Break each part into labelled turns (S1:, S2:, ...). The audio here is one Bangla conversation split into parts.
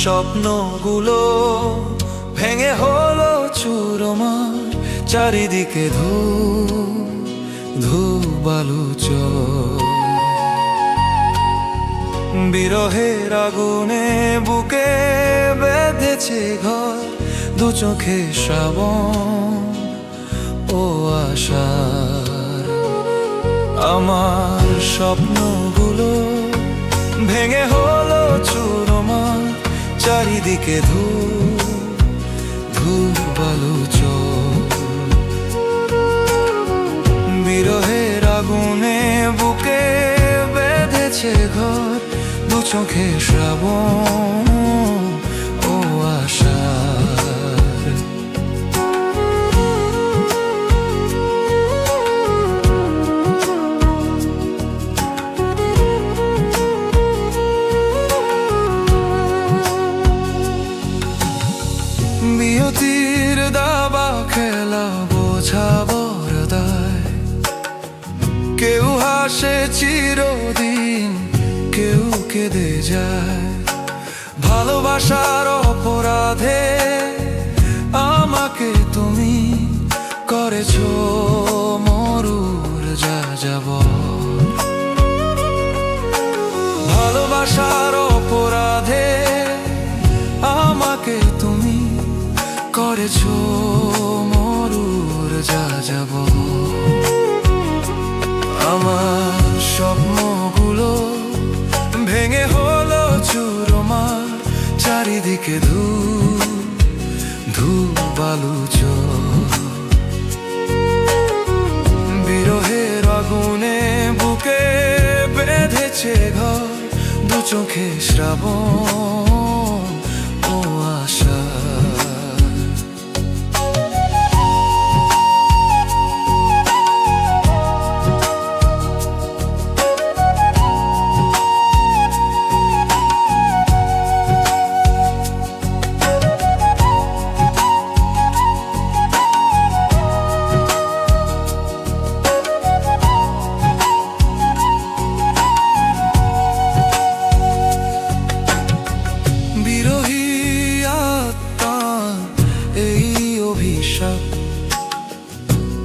S1: স্বপ্নগুলো ভেঙে হলো চুরমার, চারিদিকে ধূ ধূ বালুচর। বিরহের আগুনে বুকে বেঁধেছে ঘর, দু চোখে শ্রাবণ ও আশার। আমার স্বপ্নগুলো ভেঙে হলো চুরমার, চারিদিকে ধূ ধূ বালুচর। বিরহের আগুনে বুকে বেঁধেছে ঘর, দু চোখে শ্রাবণ ও আশার। বিরতির দাবা খেলা বোঝা বরদায়, কেউ হাসে চিরদিন, কেউ কেঁদে যায়। ভালোবাসার অপরাধে আমাকে তুমি করেছো মরুর যাযাবর। ভালোবাসার অপরাধে আমাকে তুমি করেছো মরুর যাযাবর। আমার স্বপ্নগুলো ভেঙে হলো চুরমার, চারিদিকে ধূ ধূ বালুচর। বিরহের আগুনে বুকে বেঁধেছে ঘর, দু চোখে শ্রাবণ ও আশা।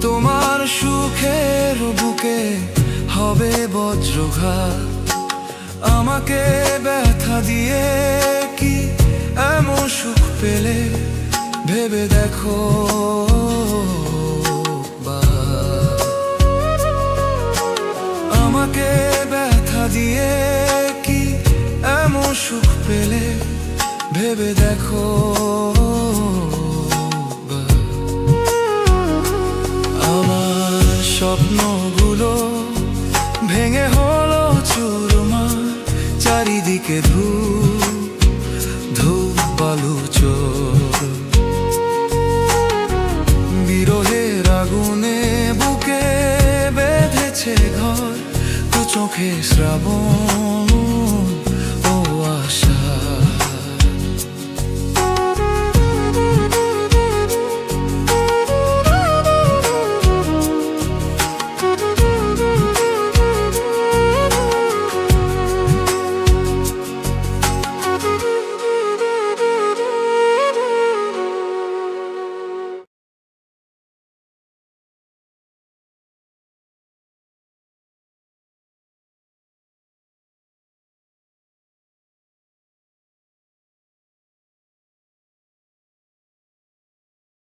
S1: তোমার সুখের বুকে হবে বজ্রঘাত, আমাকে ব্যথা দিয়ে কি এমন সুখ পেলে ভেবে দেখো। আমাকে ব্যথা দিয়ে কি এমন সুখ পেলে ভেবে দেখো। স্বপ্নগুলো ভেঙে হলো চুরমার, চারিদিকে ধূ ধূ বালুচর। বিরহের আগুনে বুকে বেঁধেছে ঘর, দু চোখে শ্রাবণ